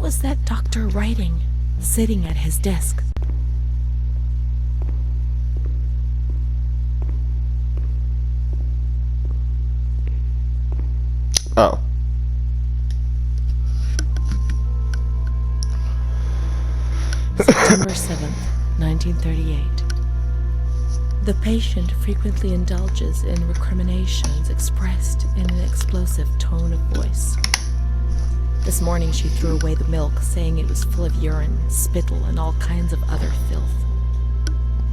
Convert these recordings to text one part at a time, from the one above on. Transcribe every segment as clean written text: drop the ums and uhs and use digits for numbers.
was that doctor writing, sitting at his desk? Oh. September 7th, 1938. The patient frequently indulges in recriminations expressed in an explosive tone of voice. This morning she threw away the milk, saying it was full of urine, spittle, and all kinds of other filth.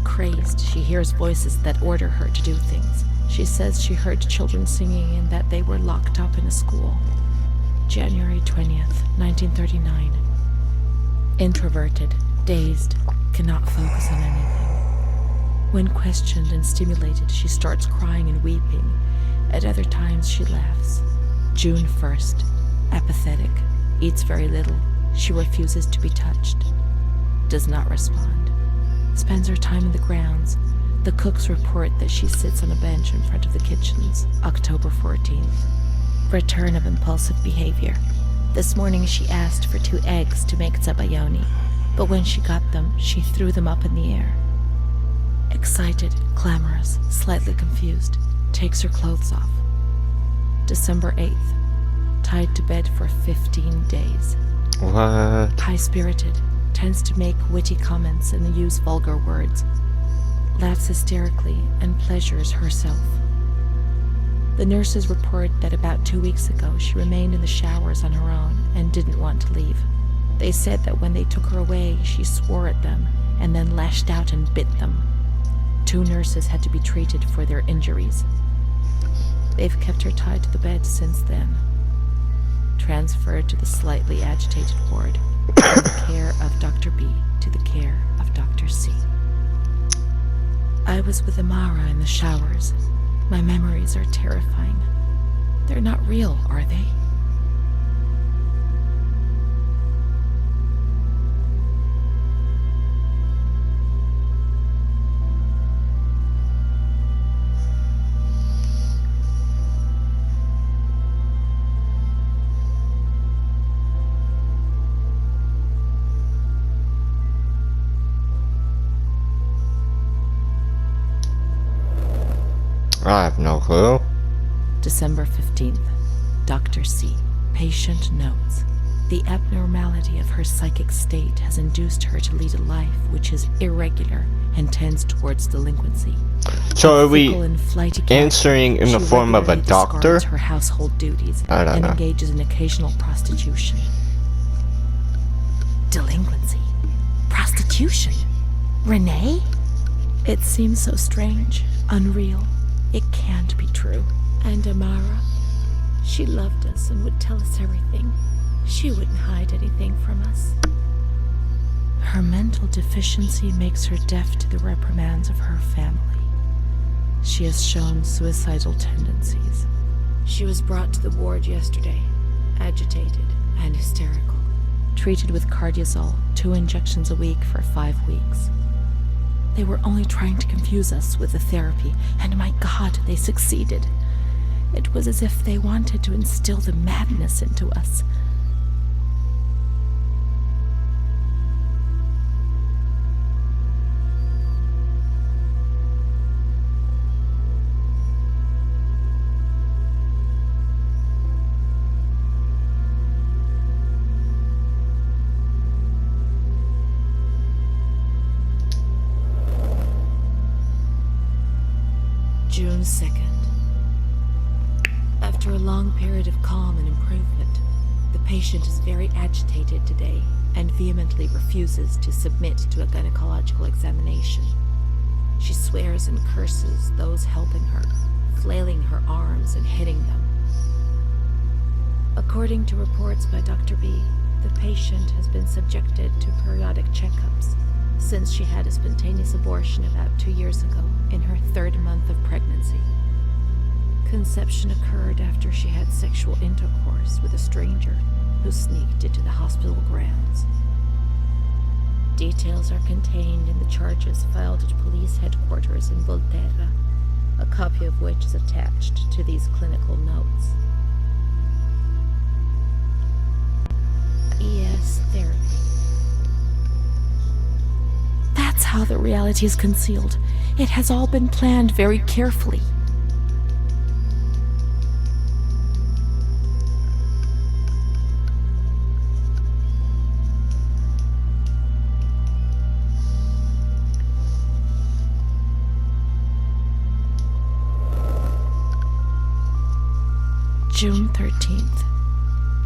Crazed, she hears voices that order her to do things. She says she heard children singing and that they were locked up in a school. January 20th, 1939. Introverted, dazed, cannot focus on anything. When questioned and stimulated, she starts crying and weeping. At other times, she laughs. June 1st. Apathetic. Eats very little. She refuses to be touched. Does not respond. Spends her time in the grounds. The cooks report that she sits on a bench in front of the kitchens. October 14th. Return of impulsive behavior. This morning she asked for 2 eggs to make zabayoni, but when she got them, she threw them up in the air. Excited, clamorous, slightly confused, takes her clothes off. December 8th. Tied to bed for 15 days. What? High-spirited, tends to make witty comments and use vulgar words. Laughs hysterically and pleasures herself. The nurses report that about 2 weeks ago she remained in the showers on her own and didn't want to leave. They said that when they took her away, she swore at them and then lashed out and bit them. 2 nurses had to be treated for their injuries. They've kept her tied to the bed since then. Transferred to the slightly agitated ward, from the care of Dr. B to the care of Dr. C. I was with Amara in the showers. My memories are terrifying. They're not real, are they? I have no clue. December 15th. Dr. C. Patient notes. The abnormality of her psychic state has induced her to lead a life which is irregular and tends towards delinquency. So are we Fickle and flighty answering in the she form of a regularly doctor? discards her household duties I don't and know. engages in occasional prostitution. Delinquency? Prostitution? Renee? It seems so strange, unreal. It can't be true. And Amara? She loved us and would tell us everything. She wouldn't hide anything from us. Her mental deficiency makes her deaf to the reprimands of her family. She has shown suicidal tendencies. She was brought to the ward yesterday, agitated and hysterical. Treated with cardiazol, 2 injections a week for 5 weeks. They were only trying to confuse us with the therapy, and my God, they succeeded. It was as if they wanted to instill the madness into us. June 2nd. After a long period of calm and improvement, the patient is very agitated today and vehemently refuses to submit to a gynecological examination. She swears and curses those helping her, flailing her arms and hitting them. According to reports by Dr. B, the patient has been subjected to periodic checkups since she had a spontaneous abortion about 2 years ago in her 3rd month of pregnancy. Conception occurred after she had sexual intercourse with a stranger who sneaked into the hospital grounds. Details are contained in the charges filed at police headquarters in Volterra, a copy of which is attached to these clinical notes. Yes, reality is concealed. It has all been planned very carefully. June 13th.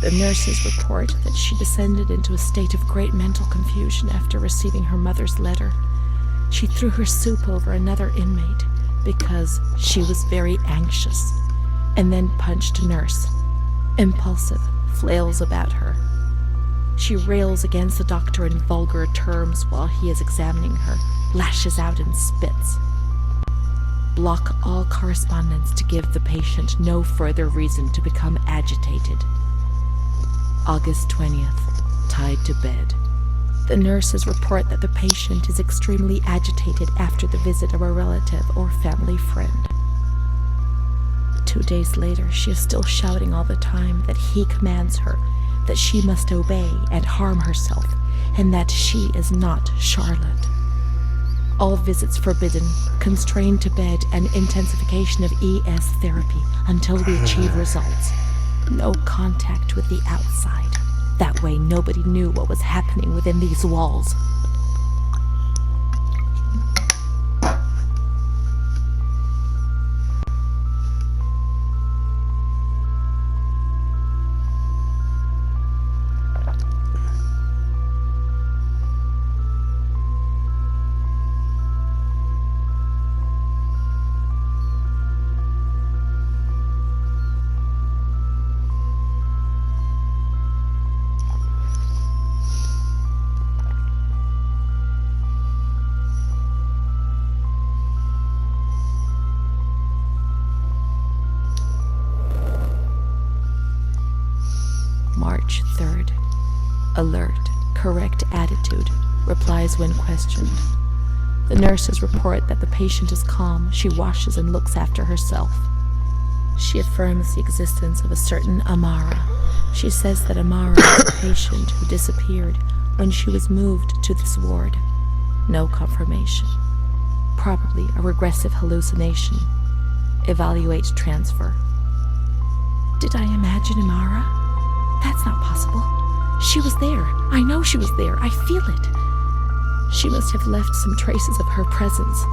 The nurses report that she descended into a state of great mental confusion after receiving her mother's letter. She threw her soup over another inmate because she was very anxious, and then punched a nurse. Impulsive, flails about her. She rails against the doctor in vulgar terms while he is examining her, lashes out and spits. Block all correspondence to give the patient no further reason to become agitated. August 20th, tied to bed. The nurses report that the patient is extremely agitated after the visit of a relative or family friend. 2 days later, she is still shouting all the time that he commands her, that she must obey and harm herself, and that she is not Charlotte. All visits forbidden, constrained to bed, and intensification of ES therapy until we achieve results. No contact with the outside. That way nobody knew what was happening within these walls. March 3rd. Alert, correct attitude, replies when questioned. The nurses report that the patient is calm. She washes and looks after herself. She affirms the existence of a certain Amara. She says that Amara is a patient who disappeared when she was moved to this ward. No confirmation. Probably a regressive hallucination. Evaluate transfer. Did I imagine Amara? That's not possible. She was there. I know she was there. I feel it. She must have left some traces of her presence.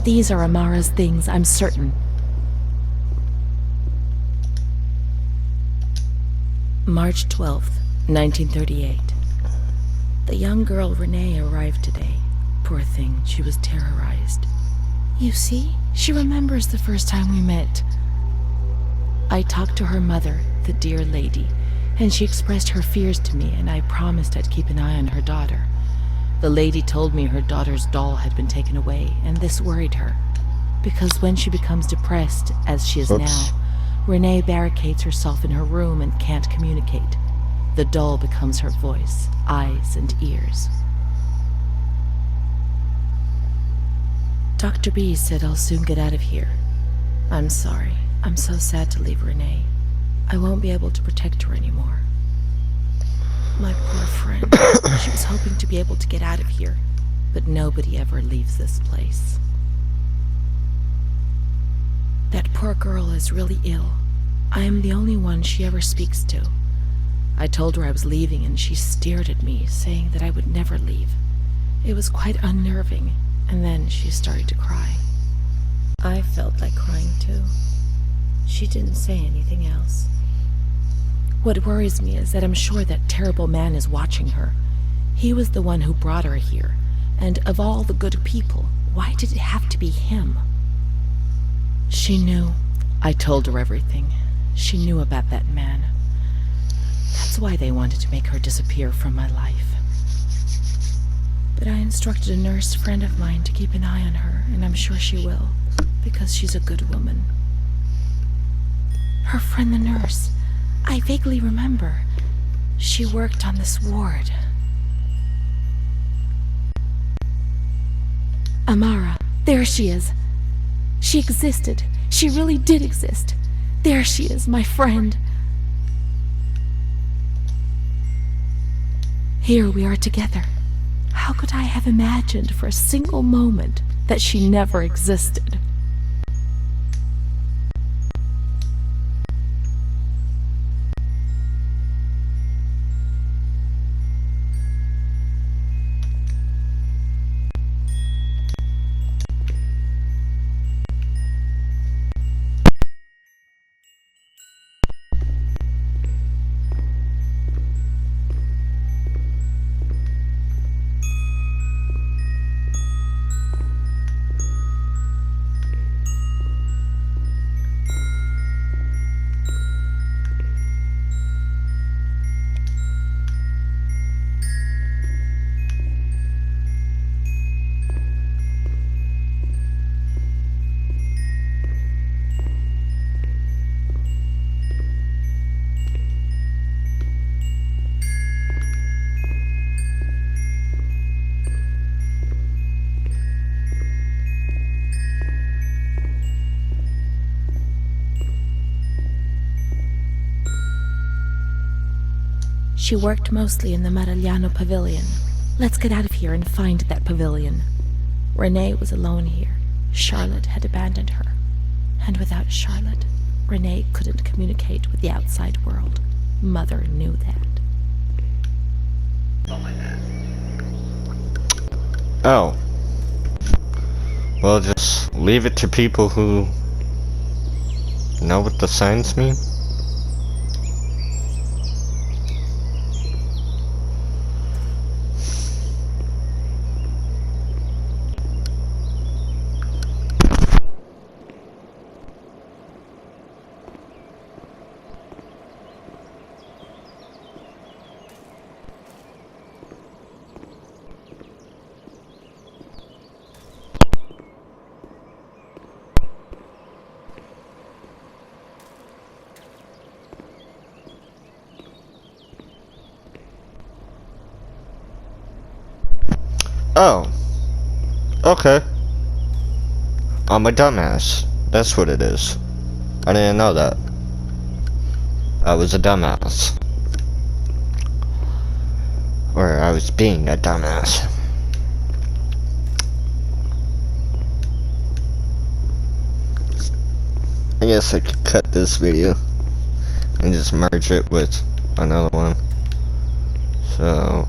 These are Amara's things, I'm certain. March 12th, 1938. The young girl Renee arrived today. Poor thing, she was terrorized. You see, she remembers the first time we met. I talked to her mother, the dear lady, and she expressed her fears to me, and I promised I'd keep an eye on her daughter. The lady told me her daughter's doll had been taken away, and this worried her. Because when she becomes depressed, as she is now, Renee barricades herself in her room and can't communicate. The doll becomes her voice, eyes, and ears. Dr. B said I'll soon get out of here. I'm sorry. I'm so sad to leave Renee. I won't be able to protect her anymore. My poor friend. She was hoping to be able to get out of here, but nobody ever leaves this place. That poor girl is really ill. I am the only one she ever speaks to. I told her I was leaving and she stared at me, saying that I would never leave. It was quite unnerving, and then she started to cry. I felt like crying too. She didn't say anything else. What worries me is that I'm sure that terrible man is watching her. He was the one who brought her here, and of all the good people, why did it have to be him? She knew. I told her everything. She knew about that man. That's why they wanted to make her disappear from my life. But I instructed a nurse friend of mine to keep an eye on her, and I'm sure she will, because she's a good woman. Her friend the nurse, I vaguely remember. She worked on this ward. Amara, there she is. She existed. She really did exist. There she is, my friend. Here we are together. How could I have imagined for a single moment that she never existed? She worked mostly in the Maragliano pavilion. Let's get out of here and find that pavilion. Renee was alone here. Charlotte had abandoned her. And without Charlotte, Renee couldn't communicate with the outside world. Mother knew that. Oh. Well, just leave it to people who know what the signs mean. Oh. Okay. I'm a dumbass. That's what it is. I didn't know that. I was a dumbass. Or I was being a dumbass. I guess I could cut this video and just merge it with another one. So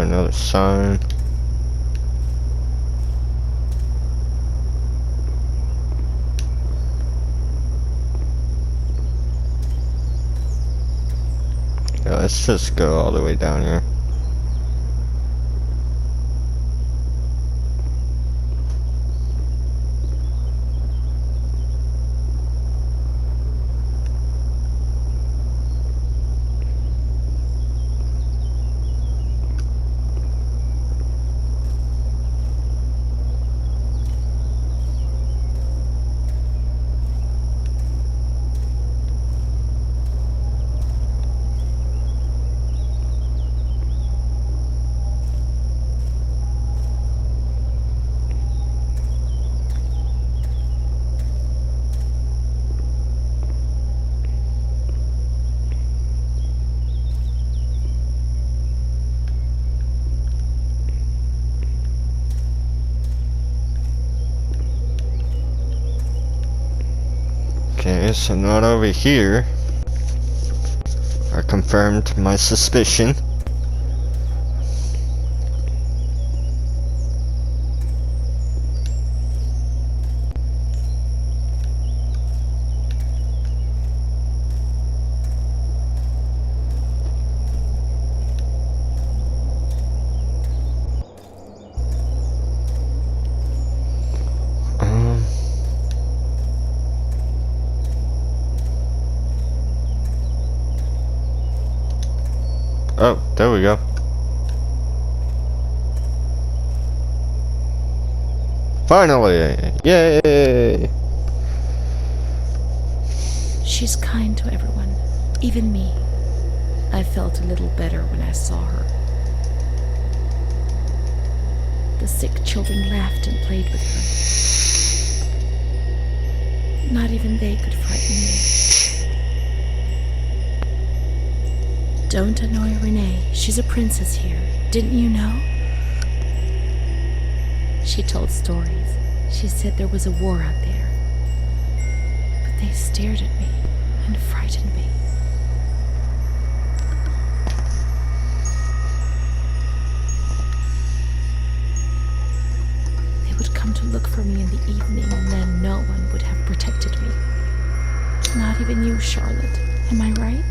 another sign. Yeah, let's just go all the way down here. Okay, so not over here. I confirmed my suspicion. Oh, there we go. Finally! Yay! She's kind to everyone, even me. I felt a little better when I saw her. The sick children laughed and played with her. Not even they could frighten me. Don't annoy Renee. She's a princess here. Didn't you know? She told stories. She said there was a war out there. But they stared at me and frightened me. They would come to look for me in the evening, and then no one would have protected me. Not even you, Charlotte. Am I right?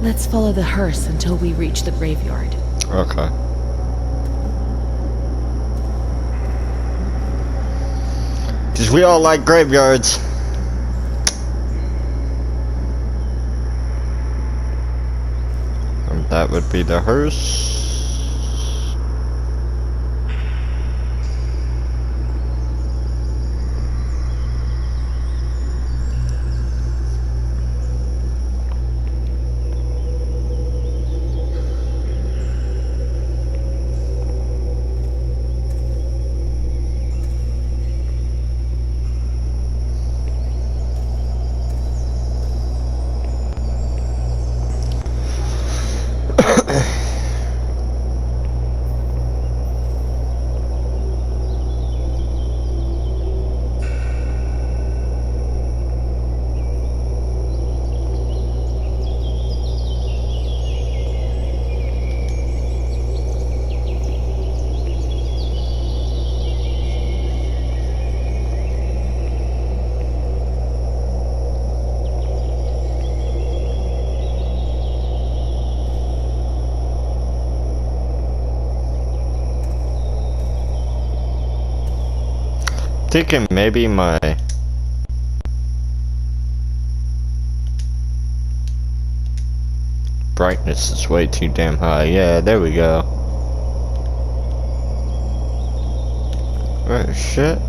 Let's follow the hearse until we reach the graveyard. Okay. Because we all like graveyards. And that would be the hearse. thinking maybe my brightness is way too damn high. Yeah, there we go. Oh shit.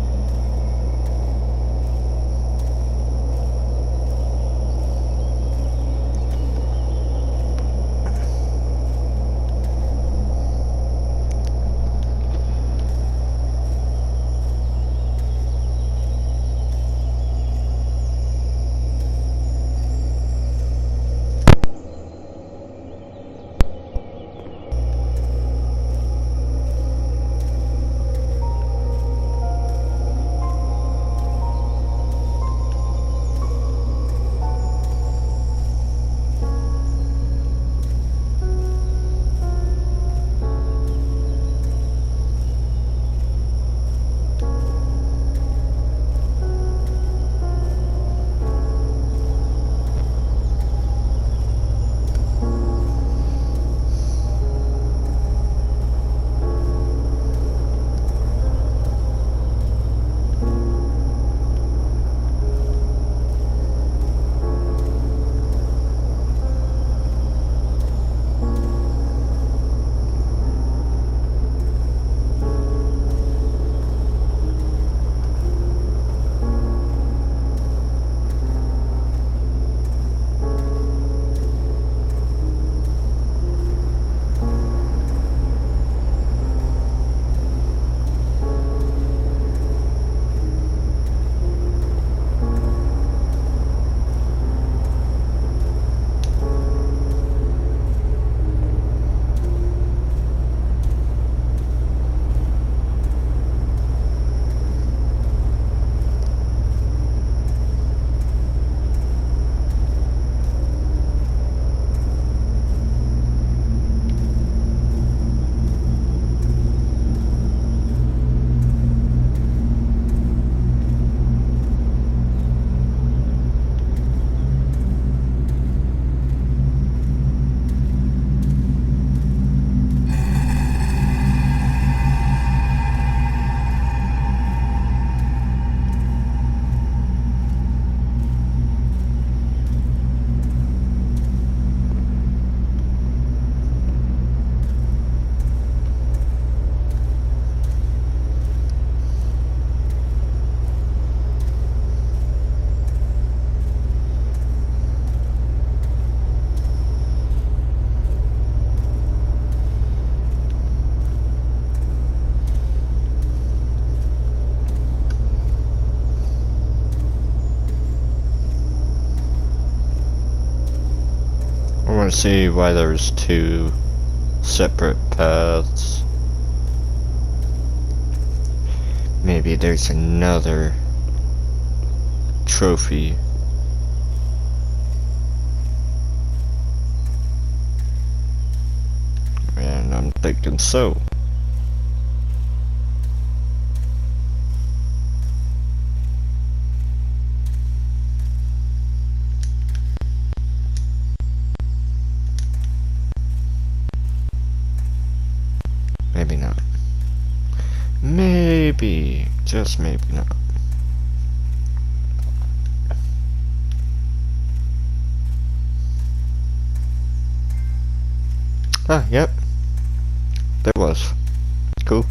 I want to see why there's two separate paths. Maybe there's another trophy. And I'm thinking so. Maybe not. Maybe, just maybe not. Ah, yep. There was. Cool.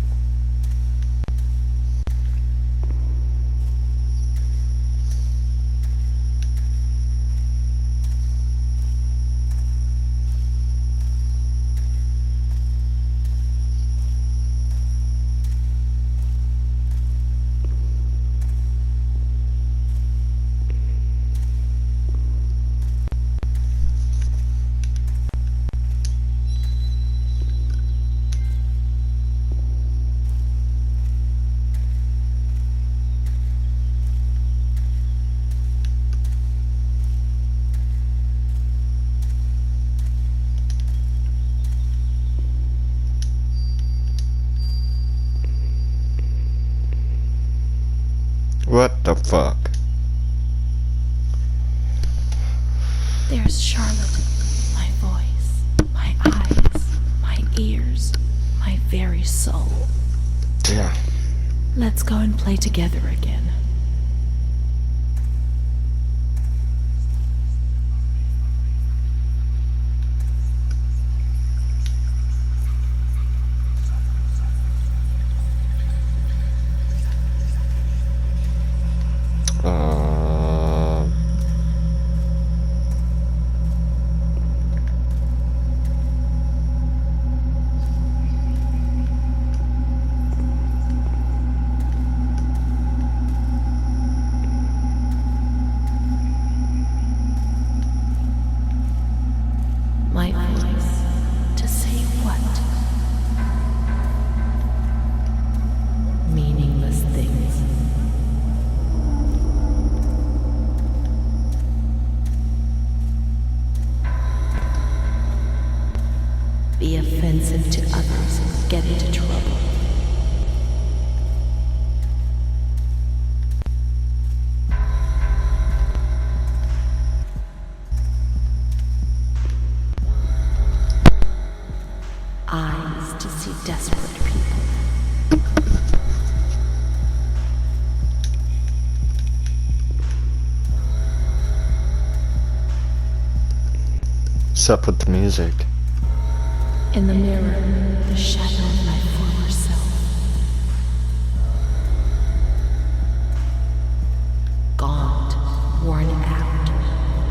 What the fuck? There's Charlotte, my voice, my eyes, my ears, my very soul. Yeah. Let's go and play together again. My voice to say what? Meaningless things. Be offensive to others and get into trouble. Eyes to see desperate people. What's up with the music? In the mirror, the shadow of my former self. Gaunt, worn out,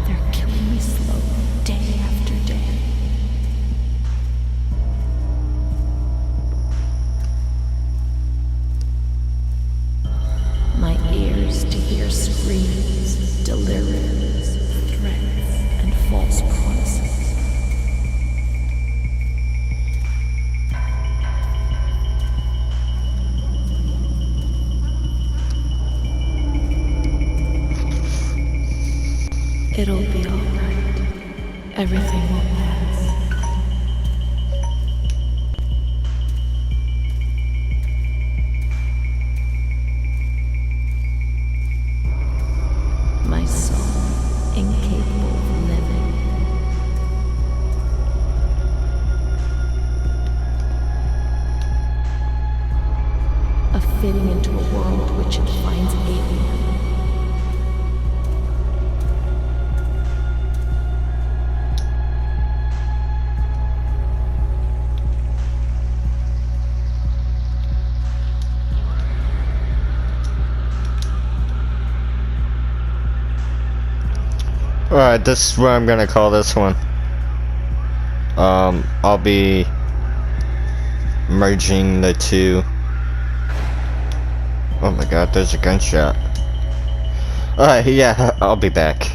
they're killing me slowly, day after day. My ears to hear screams, deliriums, threats, and false promises. It'll be all right. Everything will pass. My soul, incapable of living. Of fitting into a world which it finds alien. Alright, this is what I'm gonna call this one. I'll be merging the two. Oh my god, there's a gunshot. Alright, yeah, I'll be back.